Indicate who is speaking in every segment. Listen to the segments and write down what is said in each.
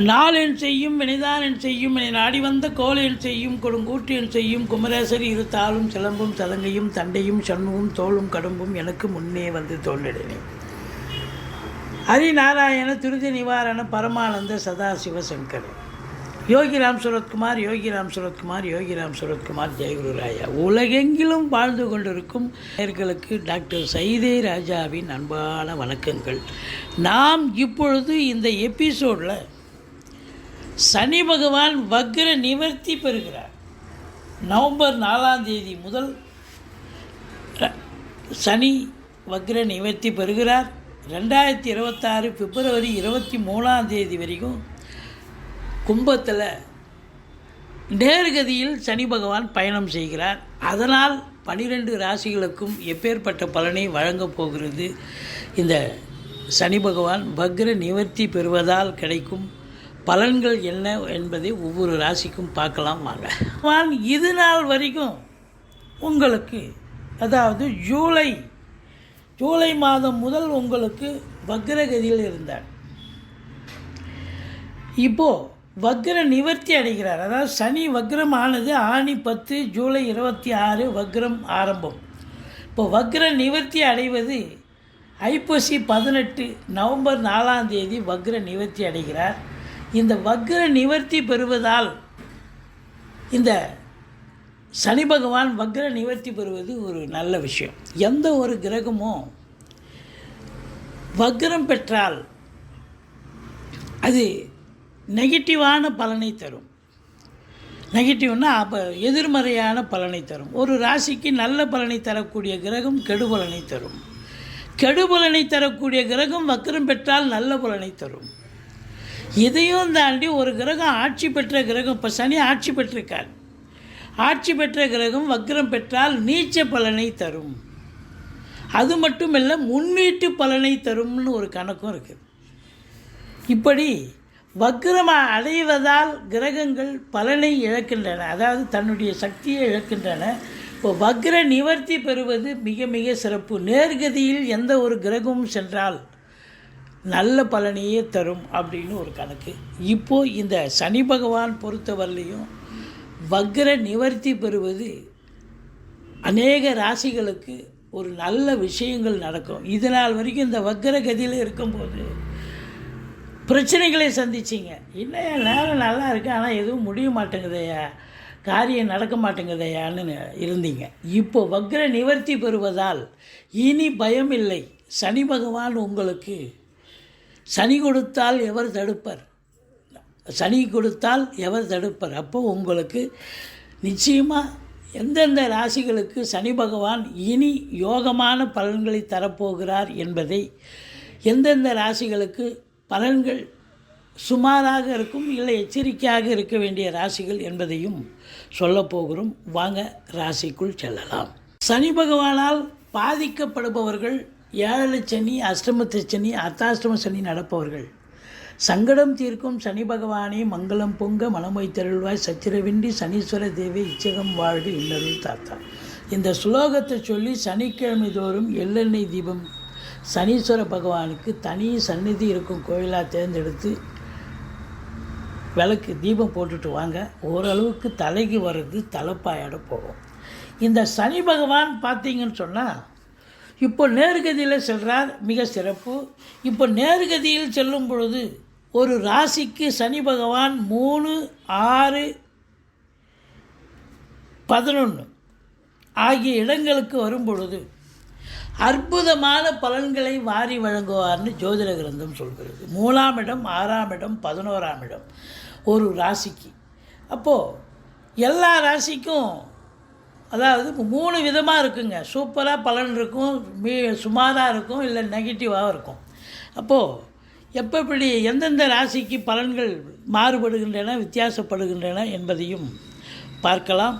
Speaker 1: நாளென் செய்யும் வினைதான் செய்யும் என நாடி வந்த கோலென் செய்யும் கொடுங்கூற்றியன் செய்யும் குமரேசர் இருத்தாலும் சிலம்பும் சதங்கையும் தண்டையும் சண்முகம் தோளும் கடும்பும் எனக்கு முன்னே வந்து தோன்றினேன். ஹரிநாராயண துரித நிவாரண பரமானந்த சதாசிவ சங்கர். யோகிராம் சுரத்குமார் யோகிராம் சுரத்குமார் யோகிராம் சுரத்குமார் ஜெயகுருராயா. உலகெங்கிலும் வாழ்ந்து கொண்டிருக்கும் நேயர்களுக்கு டாக்டர் சைதே ராஜாவின் அன்பான வணக்கங்கள். நாம் இப்பொழுது இந்த எபிசோடில் சனி பகவான் வக்ர நிவர்த்தி பெறுகிறார். நவம்பர் 4ஆம் தேதி முதல் சனி வக்ர நிவர்த்தி பெறுகிறார். 2026 பிப்ரவரி 23ஆம் தேதி வரைக்கும் கும்பத்தில் நேர்கதியில் சனி பகவான் பயணம் செய்கிறார். அதனால் 12 ராசிகளுக்கும் எப்பேற்பட்ட பலனை வழங்கப் போகிறது இந்த சனி பகவான் வக்ர நிவர்த்தி பெறுவதால் கிடைக்கும் பலன்கள் என்ன என்பதை ஒவ்வொரு ராசிக்கும் பார்க்கலாம் வாங்க. இது நாள் வரைக்கும் உங்களுக்கு, அதாவது ஜூலை மாதம் முதல் உங்களுக்கு வக்ரகதியில் இருந்தார். இப்போது வக்ர நிவர்த்தி அடைகிறார். அதாவது சனி வக்ரம் ஆனது ஆனி 10 ஜூலை 26 வக்ரம் ஆரம்பம். இப்போ வக்ர நிவர்த்தி அடைவது ஐப்பசி 18 நவம்பர் 4ஆம் தேதி வக்ர நிவர்த்தி அடைகிறார். இந்த வக்ர நிவர்த்தி பெறுவதால் இந்த சனி பகவான் வக்ர நிவர்த்தி பெறுவது ஒரு நல்ல விஷயம். எந்த ஒரு கிரகமும் வக்ரம் பெற்றால் அது நெகட்டிவான பலனை தரும். நெகட்டிவ்னா அப்போ எதிர்மறையான பலனை தரும். ஒரு ராசிக்கு நல்ல பலனை தரக்கூடிய கிரகம் கெடுபலனை தரும். கெடுபலனை தரக்கூடிய கிரகம் வக்ரம் பெற்றால் நல்ல பலனை தரும். இதையும் தாண்டி ஒரு கிரகம் ஆட்சி பெற்ற கிரகம், இப்போ சனி ஆட்சி பெற்றிருக்கார், ஆட்சி பெற்ற கிரகம் வக்ரம் பெற்றால் நீச்ச பலனை தரும். அது மட்டும் இல்லை, முன்னீட்டு பலனை தரும்னு ஒரு கணக்கும் இருக்குது. இப்படி வக்ரம் அடைவதால் கிரகங்கள் பலனை இழக்கின்றன, அதாவது தன்னுடைய சக்தியை இழக்கின்றன. இப்போ வக்ர நிவர்த்தி பெறுவது மிக மிக சிறப்பு. நேர்கதியில் எந்த ஒரு கிரகமும் சென்றால் நல்ல பலனையே தரும் அப்படின்னு ஒரு கணக்கு. இப்போது இந்த சனி பகவான் பொறுத்தவரையிலையும் வக்ர நிவர்த்தி பெறுவது அநேக ராசிகளுக்கு ஒரு நல்ல விஷயங்கள் நடக்கும். இதனால் வரைக்கும் இந்த வக்ர கதியில் இருக்கும்போது பிரச்சனைகளை சந்திச்சிங்க. இன்னும் நேரம் நல்லா இருக்குது, ஆனால் எதுவும் முடிய மாட்டேங்குதையா, காரியம் நடக்க மாட்டேங்குதையான்னு இருந்தீங்க. இப்போ வக்ர நிவர்த்தி பெறுவதால் இனி பயம் இல்லை. சனி பகவான் உங்களுக்கு சனி கொடுத்தால் எவர் தடுப்பர், சனி கொடுத்தால் எவர் தடுப்பர். அப்போ உங்களுக்கு நிச்சயமாக எந்தெந்த ராசிகளுக்கு சனி பகவான் இனி யோகமான பலன்களை தரப்போகிறார் என்பதை, எந்தெந்த ராசிகளுக்கு பலன்கள் சுமாராக இருக்கும் இல்லை எச்சரிக்கையாக இருக்க வேண்டிய ராசிகள் என்பதையும் சொல்லப்போகிறோம். வாங்க ராசிக்குள் செல்லலாம். சனி பகவானால் பாதிக்கப்படுபவர்கள் 7 சனி, அஷ்டமத்து சனி, அர்த்தாஷ்டம சனி நடப்பவர்கள், சங்கடம் தீர்க்கும் சனி பகவானே மங்களம் பொங்க மனமொய் தெருள்வாய் சச்சிரவின்றி சனீஸ்வர தேவி இச்சகம் வாழ்க இன்னருள் தாத்தா. இந்த சுலோகத்தை சொல்லி சனிக்கிழமை தோறும் எள்ளெண்ணெய் தீபம் சனீஸ்வர பகவானுக்கு தனி சந்நிதி இருக்கும் கோயிலாக தேர்ந்தெடுத்து விளக்கு தீபம் போட்டுட்டு வாங்க. ஓரளவுக்கு தலைக்கு வர்றது தலைப்பாயோட போகும். இந்த சனி பகவான் பார்த்தீங்கன்னு சொன்னால் இப்போ நேர்கதியில் செல்கிறார், மிக சிறப்பு. இப்போ நேர்கதியில் செல்லும் பொழுது ஒரு ராசிக்கு சனி பகவான் 3, 6, 11 ஆகிய இடங்களுக்கு வரும் பொழுது அற்புதமான பலன்களை வாரி வழங்குவார்னு ஜோதிட கிரந்தம் சொல்கிறது. 3ஆம் இடம், 6ஆம் இடம், 11ஆம் இடம் ஒரு ராசிக்கு. அப்போது எல்லா ராசிக்கும், அதாவது 3 விதமாக இருக்குங்க. சூப்பராக பலன் இருக்கும், சுமாராக இருக்கும், இல்லை நெகட்டிவாக இருக்கும். அப்போது எப்படி எந்தெந்த ராசிக்கு பலன்கள் மாறுபடுகின்றன, வித்தியாசப்படுகின்றன என்பதையும் பார்க்கலாம்.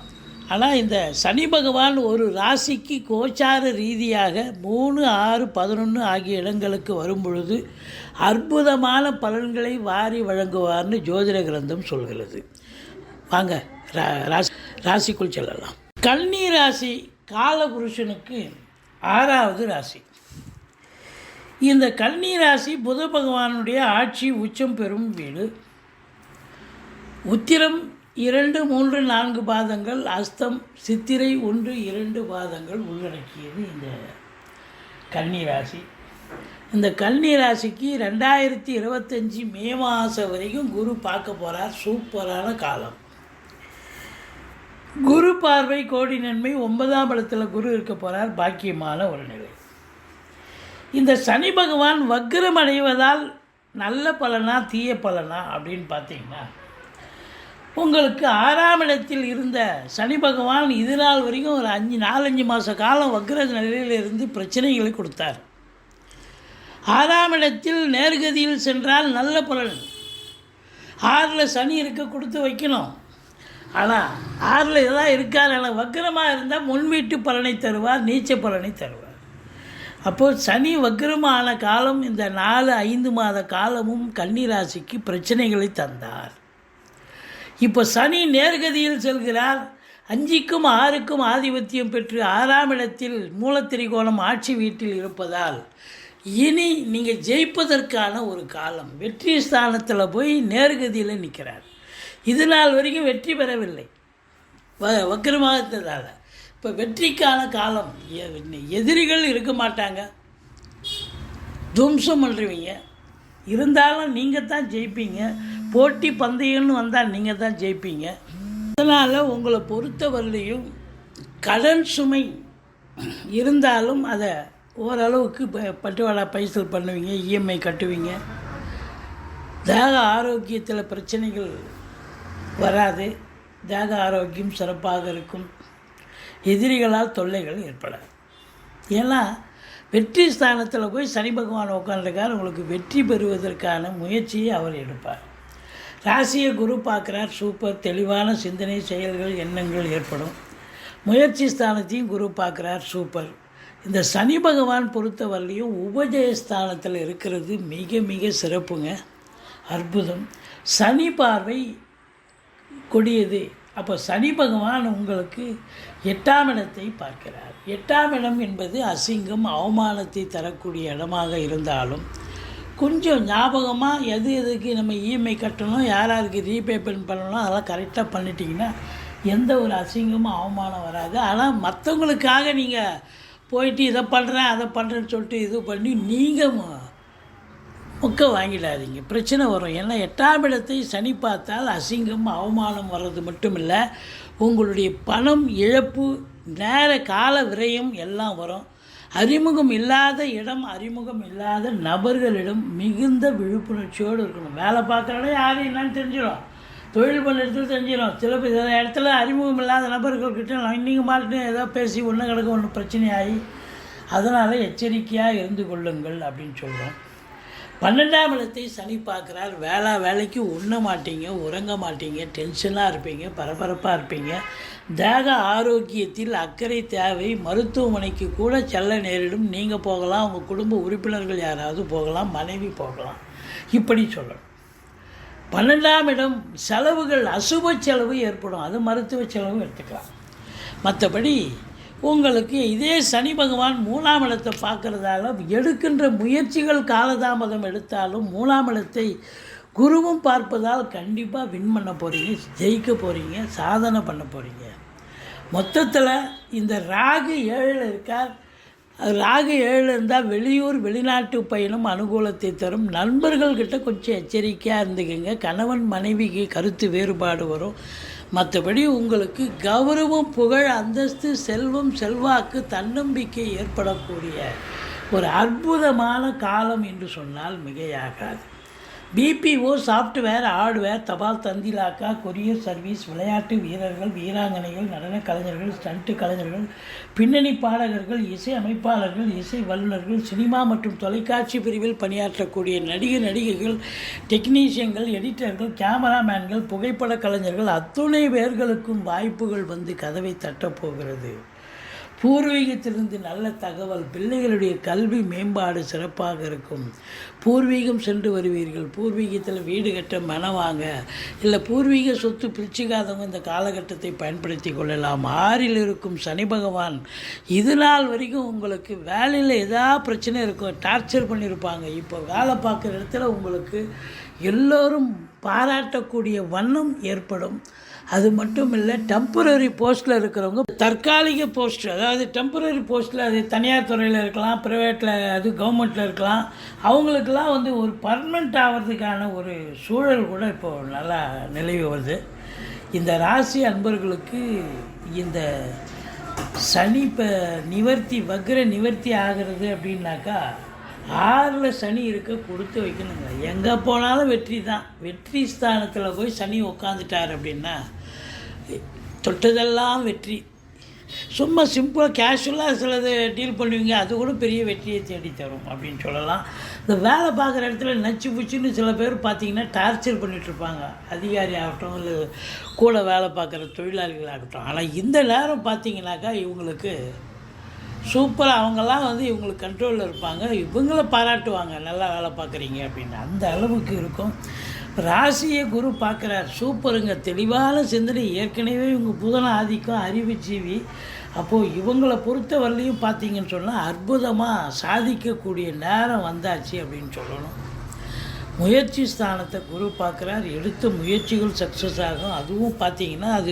Speaker 1: ஆனால் இந்த சனி பகவான் ஒரு ராசிக்கு கோச்சார ரீதியாக 3, 6, 11 ஆகிய இடங்களுக்கு வரும் பொழுது அற்புதமான பலன்களை வாரி வழங்குவார்னு ஜோதிட கிரந்தம் சொல்கிறது. வாங்க ராசிக்குள் செல்லலாம். கன்னி ராசி காலபுருஷனுக்கு 6வது ராசி. இந்த கன்னி ராசி புத பகவானுடைய ஆட்சி உச்சம் பெறும் வீடு. உத்திரம் 2, 3, 4 பாதங்கள், அஸ்தம், சித்திரை 1, 2 பாதங்கள் உள்ளடக்கியது இந்த கன்னி ராசி. இந்த கன்னி ராசிக்கு 2025 மே மாதம் வரைக்கும் குரு பார்க்க போகிறார். சூப்பரான காலம். குரு பார்வை கோடி நன்மை. 9ஆம் இடத்துல குரு இருக்க போகிறார். பாக்கியமான ஒரு நிலை. இந்த சனி பகவான் வக்ரம் அடைவதால் நல்ல பலனா தீய பலனா அப்படின்னு பார்த்தீங்கன்னா, உங்களுக்கு 6ஆம் இடத்தில் இருந்த சனி பகவான் இது நாள் வரைக்கும் ஒரு 4-5 மாத காலம் வக்ர நிலையிலிருந்து பிரச்சனைகளை கொடுத்தார். 6ஆம் இடத்தில் நேர்கதியில் சென்றால் நல்ல பலன். 6ல் சனி இருக்க கொடுத்து வைக்கணும். ஆனால் 6ல் எதாவது இருக்கார். ஆனால் வக்ரமாக இருந்தால் முன்வீட்டு பலனை தருவார், நீச்ச பலனை தருவார். அப்போது சனி வக்ரமான காலம் இந்த 4-5 மாத காலமும் கன்னி ராசிக்கு பிரச்சனைகளை தந்தார். இப்போ சனி நேர்கதியில் செல்கிறார். 5க்கும் 6க்கும் ஆதிபத்தியம் பெற்று 6ஆம் இடத்தில் மூலத்திரிகோணம் ஆட்சி வீட்டில் இருப்பதால் இனி நீங்கள் ஜெயிப்பதற்கான ஒரு காலம். வெற்றி ஸ்தானத்தில் போய் நேர்கதியில் நிற்கிறார். இது நாள் வரைக்கும் வெற்றி பெறவில்லை வக்ரமாக இருந்ததால். இப்போ வெற்றிக்கான காலம். எதிரிகள் இருக்க மாட்டாங்க, துவம்சம் பண்ணுறவங்க இருந்தாலும் நீங்கள் தான் ஜெயிப்பீங்க. போட்டி பந்தயம்னு வந்தால் நீங்கள் தான் ஜெயிப்பீங்க. அதனால் உங்களை பொறுத்தவரையிலையும் கடன் சுமை இருந்தாலும் அதை ஓரளவுக்கு பட்டுவாடா பைசல் பண்ணுவீங்க, இஎம்ஐ கட்டுவீங்க. தேக ஆரோக்கியத்தில் பிரச்சனைகள் வராது. தேக ஆரோக்கியம் சிறப்பாக இருக்கும். எதிரிகளால் தொல்லைகள் ஏற்படாது. ஏன்னா வெற்றி ஸ்தானத்தில் போய் சனி பகவான் உட்காந்துருக்கார். உங்களுக்கு வெற்றி பெறுவதற்கான முயற்சியை அவர் எடுப்பார். ராசியை குரு பார்க்குறார். சூப்பர். தெளிவான சிந்தனை, செயல்கள், எண்ணங்கள் ஏற்படும். முயற்சி ஸ்தானத்தையும் குரு பார்க்குறார். சூப்பர். இந்த சனி பகவான் பொறுத்தவரையிலையும் உபஜயஸ்தானத்தில் இருக்கிறது மிக மிக சிறப்புங்க, அற்புதம். சனி பார்வை கொடியது. அப்போ சனி பகவான் உங்களுக்கு 8ஆம் இடத்தை பார்க்கிறார். 8ஆம் இடம் என்பது அசிங்கம், அவமானத்தை தரக்கூடிய இடமாக இருந்தாலும் கொஞ்சம் ஞாபகமாக எதுக்கு நம்ம இஎம்ஐ கட்டணும், யாருக்கு ரீபேமெண்ட் பண்ணணும், அதெல்லாம் கரெக்டாக பண்ணிட்டீங்கன்னா எந்த ஒரு அசிங்கமும் அவமானம் வராது. ஆனால் மற்றவங்களுக்காக நீங்கள் போயிட்டு இதை பண்ணுறேன் அதை பண்ணுறேன்னு சொல்லிட்டு இது பண்ணி நீங்கள் மொக்க வாங்கிடாதீங்க, பிரச்சனை வரும். ஏன்னா 8ஆம் இடத்தை சனி பார்த்தால் அசிங்கம் அவமானம் வர்றது மட்டும் இல்லை, உங்களுடைய பணம் இழப்பு, நேர கால விரயம் எல்லாம் வரும். அறிமுகம் இல்லாத இடம், அறிமுகம் இல்லாத நபர்களிடம் மிகுந்த விழிப்புணர்ச்சியோடு இருக்கணும். வேலை பார்க்குறோட யாரும் என்னன்னு தெரிஞ்சிடும், தொழில் பண்ண இடத்துல தெரிஞ்சிடும். சில இடத்துல அறிமுகம் இல்லாத நபர்கள்கிட்ட நீங்கள் மாட்டு ஏதோ பேசி ஒன்று கிடக்க ஒன்று பிரச்சனையாகி, அதனால் எச்சரிக்கையாக இருந்து கொள்ளுங்கள் அப்படின்னு சொல்கிறோம். 12ஆம் இடத்தை சனி பார்க்குறார். வேலைக்கு உண்ண மாட்டீங்க, உறங்க மாட்டீங்க, டென்ஷனாக இருப்பீங்க, பரபரப்பாக இருப்பீங்க. தேக ஆரோக்கியத்தில் அக்கறை தேவை. மருத்துவமனைக்கு கூட செல்ல நேரிடும். நீங்கள் போகலாம், உங்கள் குடும்ப உறுப்பினர்கள் யாராவது போகலாம், மனைவி போகலாம், இப்படி சொல்லணும். 12ஆம் இடம் செலவுகள், அசுப செலவு ஏற்படும். அது மருத்துவ செலவு எடுத்துக்கலாம். மற்றபடி உங்களுக்கு இதே சனி பகவான் 3ஆம் இடத்தை பார்க்குறதால எடுக்கின்ற முயற்சிகள் காலதாமதம் எடுத்தாலும் 3ஆம் இடத்தை குருவும் பார்ப்பதால் கண்டிப்பாக வின் பண்ண போகிறீங்க, ஜெயிக்க போகிறீங்க, சாதனை பண்ண போகிறீங்க. மொத்தத்தில் இந்த ராகு 7ல் இருக்கார். ராகு 7ல் இருந்தால் வெளியூர் வெளிநாட்டு பயணம் அனுகூலத்தை தரும். நண்பர்கள்கிட்ட கொஞ்சம் எச்சரிக்கையாக இருந்துக்கங்க. கணவன் மனைவிக்கு கருத்து வேறுபாடு வரும். மற்றபடி உங்களுக்கு கௌரவம், புகழ், அந்தஸ்து, செல்வம், செல்வாக்கு, தன்னம்பிக்கை ஏற்படக்கூடிய ஒரு அற்புதமான காலம் என்று சொன்னால் மிகையாகாது. பிபிஓ, சாஃப்ட்வேர், ஹார்ட்வேர், தபால் தந்திலாக்கா, கொரியர் சர்வீஸ், விளையாட்டு வீரர்கள், வீராங்கனைகள், நடன கலைஞர்கள், ஸ்டண்ட் கலைஞர்கள், பின்னணி பாடகர்கள், இசை அமைப்பாளர்கள், இசை வல்லுநர்கள், சினிமா மற்றும் தொலைக்காட்சி பிரிவில் பணியாற்றக்கூடிய நடிகைகள், டெக்னீஷியன்கள், எடிட்டர்கள், கேமராமேன்கள், புகைப்பட கலைஞர்கள் அத்துணை பேர்களுக்கும் வாய்ப்புகள் வந்து கதவை தட்டப்போகிறது. பூர்வீகத்திலிருந்து நல்ல தகவல், பிள்ளைகளுடைய கல்வி மேம்பாடு சிறப்பாக இருக்கும். பூர்வீகம் சென்று வருவீர்கள். பூர்வீகத்தில் வீடு கட்ட மனம் வாங்க, இல்லை பூர்வீக சொத்து பிரிச்சுக்காதவங்க இந்த காலகட்டத்தை பயன்படுத்தி கொள்ளலாம். 6ல் இருக்கும் சனி பகவான் இது நாள் வரைக்கும் உங்களுக்கு வேலையில் ஏதாவது பிரச்சனை இருக்கும், டார்ச்சர் பண்ணியிருப்பாங்க. இப்போ வேலை பார்க்குற இடத்துல உங்களுக்கு எல்லோரும் பாராட்டக்கூடிய வண்ணம் ஏற்படும். அது மட்டும் இல்லை, டெம்பரரி போஸ்ட்டில் இருக்கிறவங்க தற்காலிக போஸ்ட், அதாவது டெம்பரரி போஸ்ட்டில் அது தனியார் துறையில் இருக்கலாம், ப்ரைவேட்டில் அது கவர்மெண்ட்டில் இருக்கலாம், அவங்களுக்கெல்லாம் ஒரு பர்மனெண்ட் ஆகிறதுக்கான ஒரு சூழல் கூட இப்போது நல்லா நிலவி வருது. இந்த ராசி அன்பர்களுக்கு இந்த சனி இப்போ வக்ர நிவர்த்தி ஆகிறது அப்படின்னாக்கா 6ல் சனி இருக்க கொடுத்து வைக்கணுங்க. எங்கே போனாலும் வெற்றி தான். வெற்றி ஸ்தானத்தில் போய் சனி உட்காந்துட்டார் அப்படின்னா தொட்டதெல்லாம் வெற்றி. சும்மா சிம்பிளாக கேஷுவலாக சிலது டீல் பண்ணுவீங்க, அது கூட பெரிய வெற்றியை தேடி தரும் அப்படின்னு சொல்லலாம். இந்த வேலை பார்க்குற இடத்துல நச்சு புச்சுன்னு சில பேர் பார்த்திங்கன்னா டார்ச்சர் பண்ணிகிட்ருப்பாங்க, அதிகாரி ஆகட்டும் இல்லை கூட வேலை பார்க்குற தொழிலாளிகளாகட்டும். ஆனால் இந்த நேரம் பார்த்திங்கனாக்கா இவங்களுக்கு சூப்பராக அவங்கெல்லாம் இவங்களுக்கு கண்ட்ரோலில் இருப்பாங்க, இவங்கள பாராட்டுவாங்க, நல்லா வேலை பார்க்குறீங்க அப்படின்னு. அந்த அளவுக்கு இருக்கும். ராசியை குரு பார்க்குறார், சூப்பருங்க, தெளிவான சிந்தனை. ஏற்கனவே இவங்க புதன ஆதிக்கம், அறிவுஜீவி. அப்போது இவங்களை பொறுத்த வரலையும் பார்த்திங்கன்னு சொன்னால் அற்புதமாக சாதிக்கக்கூடிய நேரம் வந்தாச்சு அப்படின்னு சொல்லணும். முயற்சி ஸ்தானத்தை குரு பார்க்குறார், எடுத்த முயற்சிகள் சக்ஸஸ் ஆகும். அதுவும் பார்த்திங்கன்னா அது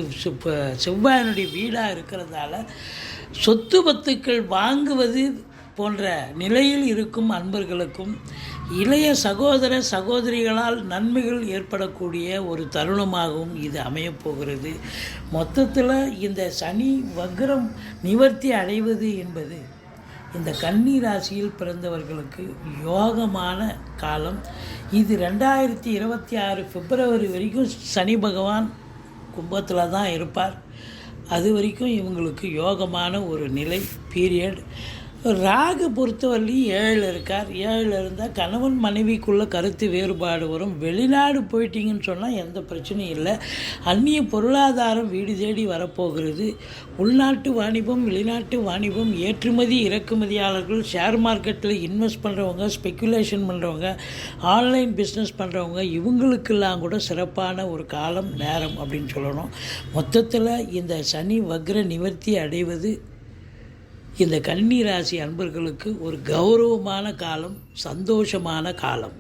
Speaker 1: செவ்வாயினுடைய வீடாக இருக்கிறதால சொத்து பத்துக்கள் வாங்குவது போன்ற நிலையில் இருக்கும் அன்பர்களுக்கும் இளைய சகோதர சகோதரிகளால் நன்மைகள் ஏற்படக்கூடிய ஒரு தருணமாகவும் இது அமையப்போகிறது. மொத்தத்தில் இந்த சனி வக்ரம் நிவர்த்தி அடைவது என்பது இந்த கன்னி ராசியில் பிறந்தவர்களுக்கு யோகமான காலம். இது 2026 பிப்ரவரி வரைக்கும் சனி பகவான் கும்பத்தில் தான் இருப்பார். அது வரைக்கும் இவங்களுக்கு யோகமான ஒரு நிலை பீரியட். ராகு பொறுத்தவரையிலும் 7ல் இருக்கார். 7ல் இருந்தால் கணவன் மனைவிக்குள்ளே கருத்து வேறுபாடு வரும். வெளிநாடு போயிட்டீங்கன்னு சொன்னால் எந்த பிரச்சனையும் இல்லை. அந்நிய பொருளாதாரம் வீடு தேடி வரப்போகிறது. உள்நாட்டு வாணிபம், வெளிநாட்டு வாணிபம், ஏற்றுமதி இறக்குமதியாளர்கள், ஷேர் மார்க்கெட்டில் இன்வெஸ்ட் பண்ணுறவங்க, ஸ்பெக்குலேஷன் பண்ணுறவங்க, ஆன்லைன் பிஸ்னஸ் பண்ணுறவங்க, இவங்களுக்கெல்லாம் கூட சிறப்பான ஒரு காலம் நேரம் அப்படின்னு சொல்லணும். மொத்தத்தில் இந்த சனி வக்ர நிவர்த்தி அடைவது இந்த கன்னி ராசி அன்பர்களுக்கு ஒரு கௌரவமான காலம், சந்தோஷமான காலம்.